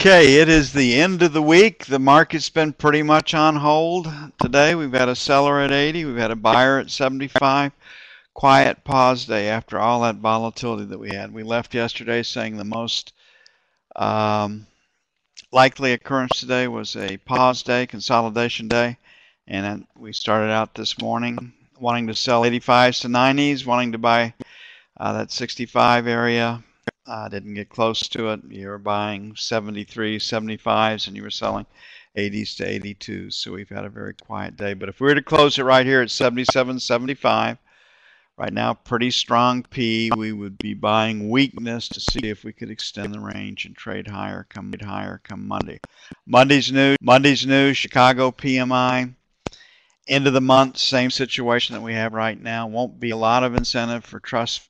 Okay, it is the end of the week. The market's been pretty much on hold today. We've had a seller at 80. We've had a buyer at 75. Quiet pause day after all that volatility that we had. We left yesterday saying the most likely occurrence today was a pause day, consolidation day. And then we started out this morning wanting to sell 85s to 90s, wanting to buy that 65 area. Didn't get close to it. You were buying 73, 75s, and you were selling 80s to 82s. So we've had a very quiet day. But if we were to close it right here at 77, 75, right now, pretty strong P, we would be buying weakness to see if we could extend the range and trade higher come Monday. Monday's news, Chicago PMI. End of the month, same situation that we have right now. Won't be a lot of incentive for trust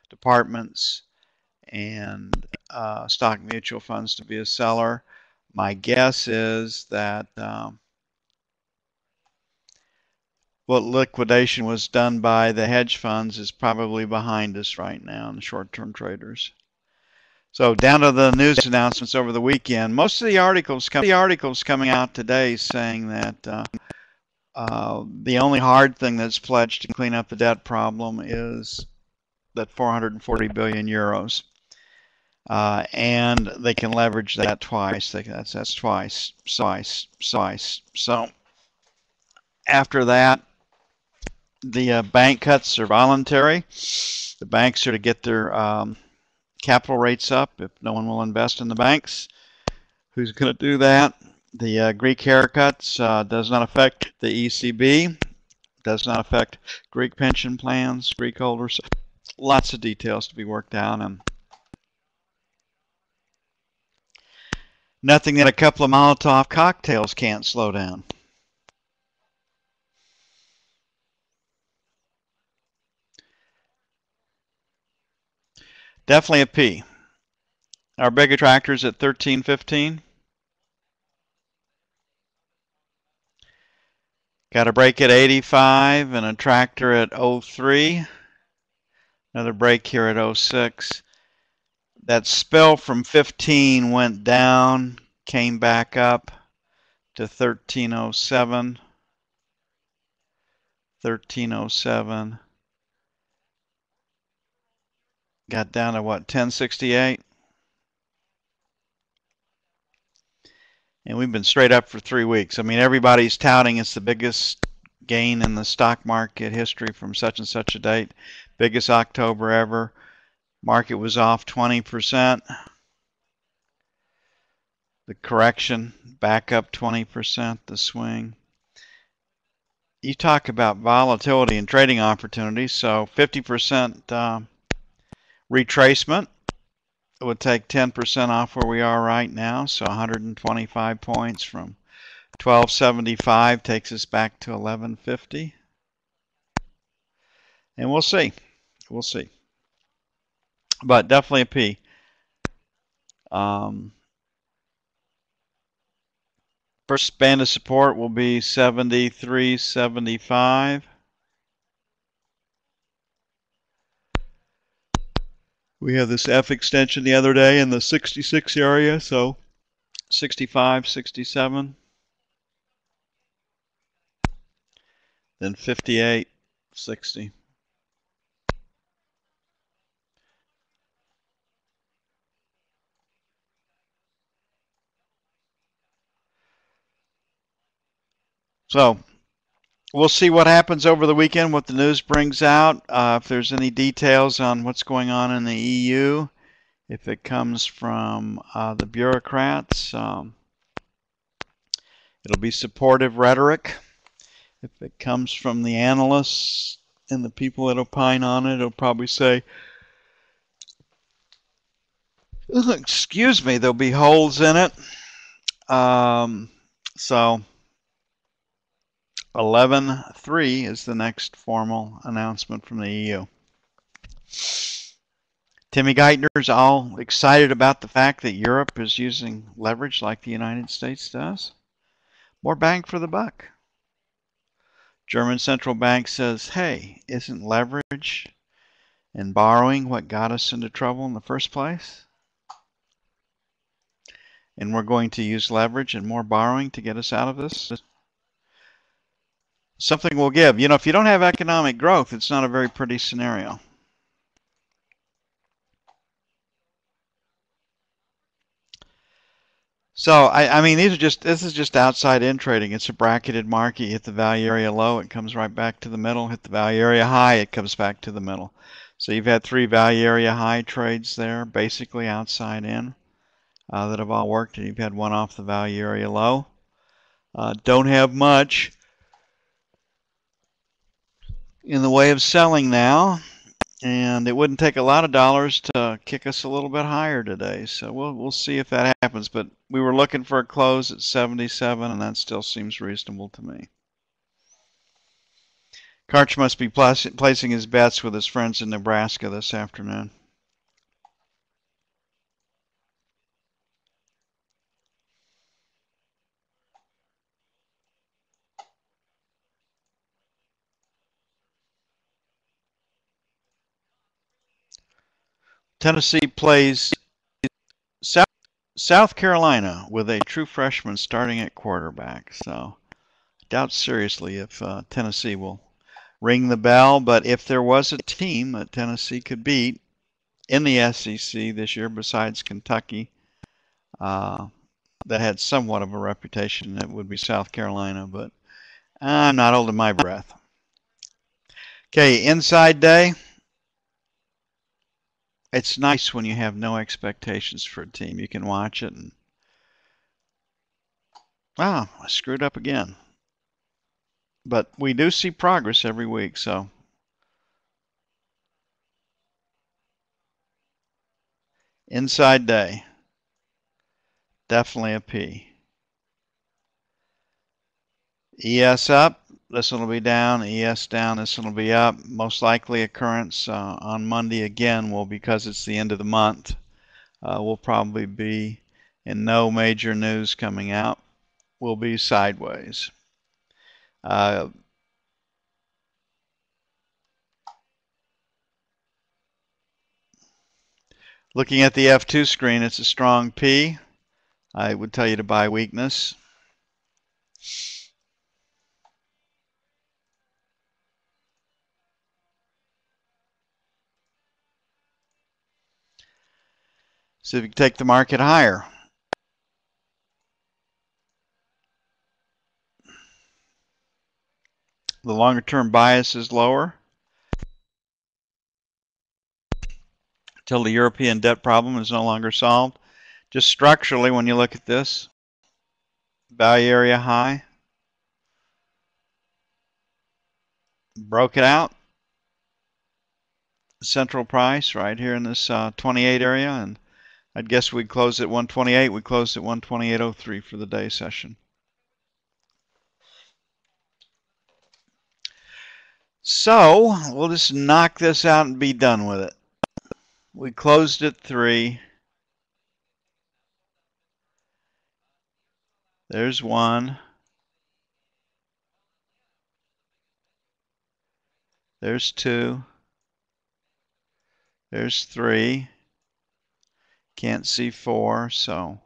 departments and stock mutual funds to be a seller. My guess is that what liquidation was done by the hedge funds is probably behind us right now in the short-term traders. So down to the news announcements over the weekend. Most of the articles coming out today saying that the only hard thing that's pledged to clean up the debt problem is that 440 billion euros. And they can leverage that twice. That's twice. So after that, the bank cuts are voluntary. The banks are to get their capital rates up if no one will invest in the banks. Who's going to do that? The Greek haircuts does not affect the ECB, does not affect Greek pension plans, Greek holders. Lots of details to be worked out, and nothing that a couple of Molotov cocktails can't slow down. Definitely a P. Our big attractors at 13.15. Got a break at 85 and a tractor at 03. Another break here at 06. That spill from 15 went down, came back up to 1307. 1307. Got down to what, 1068? And we've been straight up for 3 weeks. I mean, everybody's touting it's the biggest gain in the stock market history from such and such a date. Biggest October ever. Market was off 20%. The correction back up 20%, the swing. You talk about volatility and trading opportunities. So 50% retracement. It would take 10% off where we are right now, so 125 points from 1275 takes us back to 1150. And we'll see. We'll see. But definitely a P. First band of support will be 73.75. We have this F extension the other day in the 66 area, so 65, 67. Then 58, 60. So we'll see what happens over the weekend, what the news brings out. If there's any details on what's going on in the EU, if it comes from the bureaucrats, it'll be supportive rhetoric. If it comes from the analysts and the people that opine on it, it'll probably say, excuse me, there'll be holes in it. So 11.3 is the next formal announcement from the EU. Timmy Geithner's all excited about the fact that Europe is using leverage like the United States does. More bang for the buck. German central bank says, hey, isn't leverage and borrowing what got us into trouble in the first place? and we're going to use leverage and more borrowing to get us out of this, something will give. You know, if you don't have economic growth, it's not a very pretty scenario. So, I mean, this is just outside in trading. It's a bracketed market. You hit the value area low, it comes right back to the middle. Hit the value area high, it comes back to the middle. So you've had 3 value area high trades there, basically outside in, that have all worked. And you've had one off the value area low. Don't have much in the way of selling now. And it wouldn't take a lot of dollars to kick us a little bit higher today. So we'll see if that happens. But we were looking for a close at 77, and that still seems reasonable to me. Karch must be placing his bets with his friends in Nebraska this afternoon. Tennessee plays South Carolina with a true freshman starting at quarterback. So I doubt seriously if Tennessee will ring the bell. But if there was a team that Tennessee could beat in the SEC this year besides Kentucky, that had somewhat of a reputation, it would be South Carolina. But I'm not holding my breath. Okay, inside day. It's nice when you have no expectations for a team. You can watch it and, wow, I screwed up again. But we do see progress every week, so. Inside day. Definitely a P. ES up. This one will be down. ES down. This one will be up. Most likely occurrence on Monday again will, because it's the end of the month, will probably be, in no major news coming out, will be sideways. Looking at the F2 screen, it's a strong P. I would tell you to buy weakness. See if you can take the market higher. The longer term bias is lower until the European debt problem is no longer solved. Just structurally, when you look at this, value area high, broke it out. Central price right here in this 28 area, and I'd guess we'd close at 128. We closed at 128.03 for the day session. So we'll just knock this out and be done with it. We closed at 3. There's 1. There's 2. There's 3. Can't see 4, so.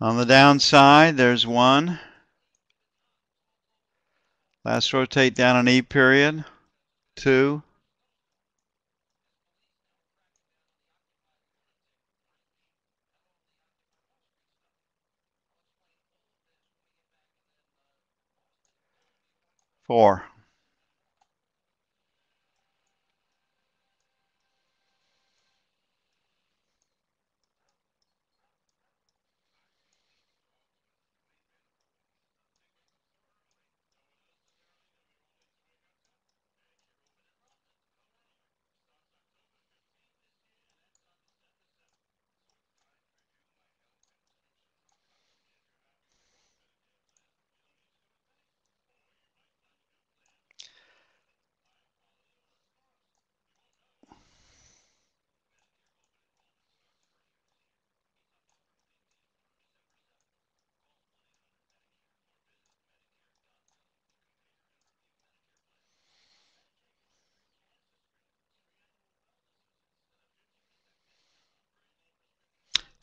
On the downside, there's 1. Last rotate down an E period. 2. 4.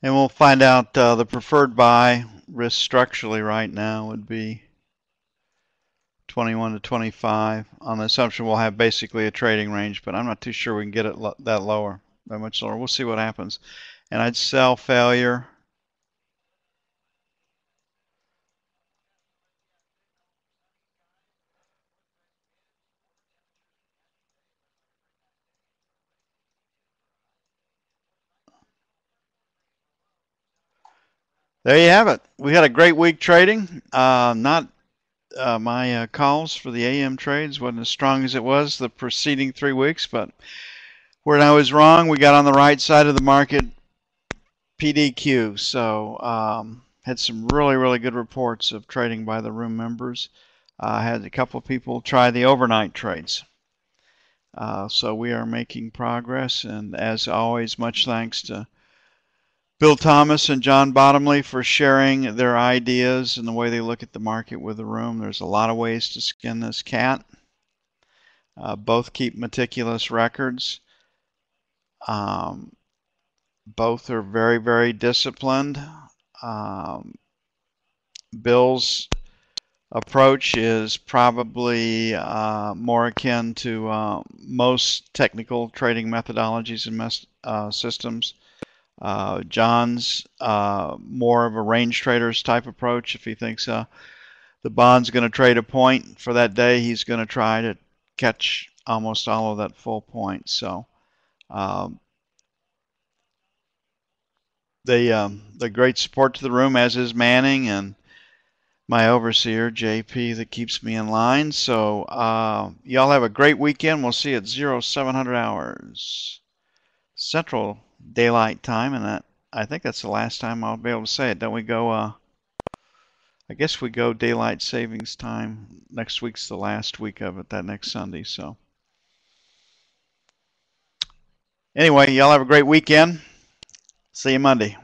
And we'll find out the preferred buy risk structurally right now would be 21 to 25 on the assumption we'll have basically a trading range, but I'm not too sure we can get it that lower, that much lower. We'll see what happens. And I'd sell failure. There you have it. We had a great week trading. Not my calls for the AM trades wasn't as strong as it was the preceding 3 weeks, but where I was wrong, we got on the right side of the market PDQ. So had some really good reports of trading by the room members. Had a couple of people try the overnight trades. So we are making progress, and as always, much thanks to Bill Thomas and John Bottomley for sharing their ideas and the way they look at the market with the room. There's a lot of ways to skin this cat. Both keep meticulous records. Both are very disciplined. Bill's approach is probably more akin to most technical trading methodologies and systems. John's more of a range trader's type approach. If he thinks the bond's going to trade a point for that day, he's going to try to catch almost all of that full point. So the great support to the room, as is Manning and my overseer, JP, that keeps me in line. So y'all have a great weekend. We'll see you at 0700 hours Central Daylight Time, and I think that's the last time I'll be able to say it. Don't we go, I guess we go Daylight Savings Time. Next week's the last week of it, that next Sunday. So anyway, y'all have a great weekend. See you Monday.